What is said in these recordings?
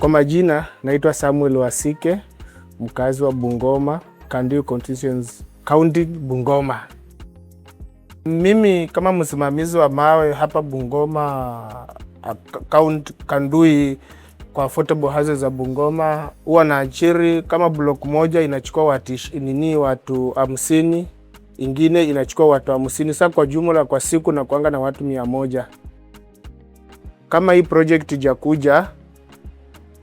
Kwa majina naitwa Samuel Wasike, mkazi wa Bungoma, Kanduyi Constituency, County Bungoma. Mimi kama msimamizi wa mawe hapa Bungoma, Kanduyi kwa affordable houses za Bungoma, huwa naajiri kama block moja inachukua watu 50, ingine inachukua watu 50. Sasa kwa jumla kwa siku na kuanga na watu 100. Kama hii project ijakuja,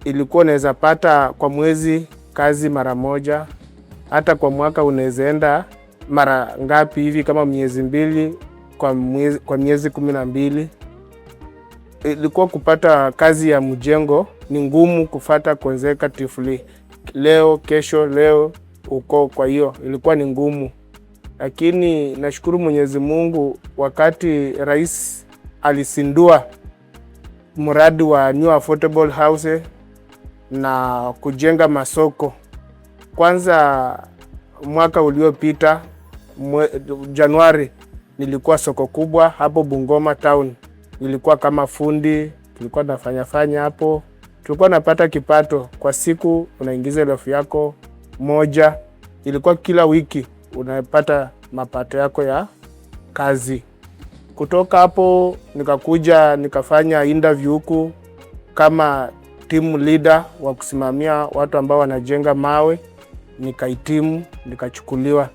ilikuwa unaweza pata kwa mwezi kazi mara moja, hata kwa mwaka unaweza enda mara ngapi hivi, kama miezi 2 kwa miezi 12. Ilikuwa kupata kazi ya mjengo ni ngumu kufata consecutively, leo kesho leo uko. Kwa hiyo ilikuwa ni ngumu, lakini nashukuru Mwenyezi Mungu wakati rais alisindua mradi wa new affordable house na kujenga masoko. Kwanza mwaka uliopita Januari nilikuwa soko kubwa hapo Bungoma town. Nilikuwa kama fundi, tulikuwa nafanya hapo. Tulikuwa napata kipato kwa siku, unaingiza 1,000 yako moja. Ilikuwa kila wiki unapata mapato yako ya kazi. Kutoka hapo nikakuja nikafanya interview huku kama team leader wa kusimamia watu ambao wanajenga mawe, nikahitimu, nikachukuliwa.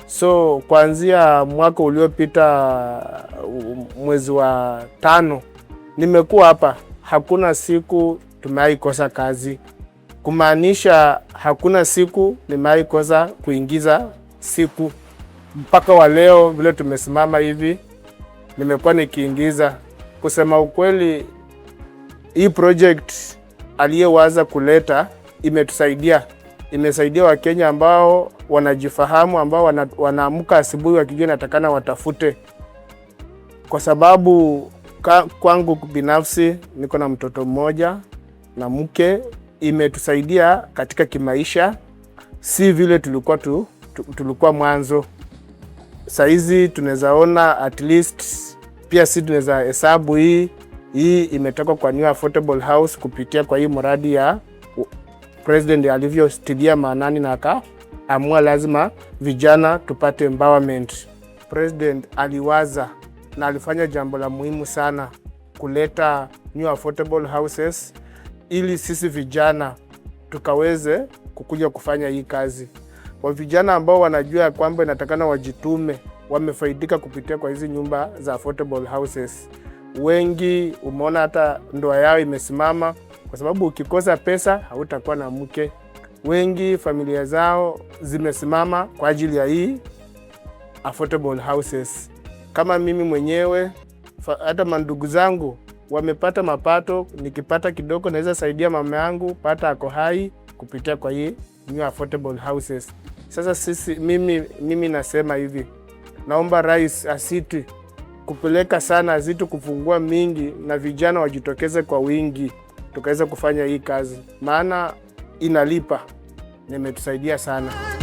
So kuanzia mwaka uliopita mwezi wa 5 nimekuwa hapa, hakuna siku tumewahi kosa kazi. Kumaanisha hakuna siku nimewahi kosa kuingiza siku. Mpaka wa leo vile tumesimama hivi nimekuwa nikiingiza. Kusema ukweli, hii project aliyewaza kuleta imesaidia Wakenya ambao wanajifahamu, ambao wanaamka asubuhi wakijua natakana watafute. Kwa sababu kwangu binafsi niko na mtoto mmoja na mke, imetusaidia katika kimaisha, si vile tulikuwa mwanzo. Saizi tunaweza ona at least, pia si tunaweza hesabu hii imetoka kwa new affordable house kupitia kwa hii mradi ya president alivyostilia maanani na akaamua lazima vijana tupate empowerment. President aliwaza na alifanya jambo la muhimu sana kuleta new affordable houses ili sisi vijana tukaweze kukuja kufanya hii kazi. Kwa vijana ambao wanajua kwamba inatakana wajitume, wamefaidika kupitia kwa hizi nyumba za affordable houses. Wengi umeona hata ndoa yao imesimama kwa sababu ukikosa pesa hautakuwa na mke. Wengi familia zao zimesimama kwa ajili ya hii affordable houses. Kama mimi mwenyewe, hata mandugu zangu wamepata mapato, nikipata kidogo naweza saidia mama yangu pata ako hai kupitia kwa hii new affordable houses. Sasa mimi nasema hivi, naomba rais asiti kupeleka sana, azidi kufungua mingi na vijana wajitokeze kwa wingi tukaweza kufanya hii kazi, maana inalipa na imetusaidia sana.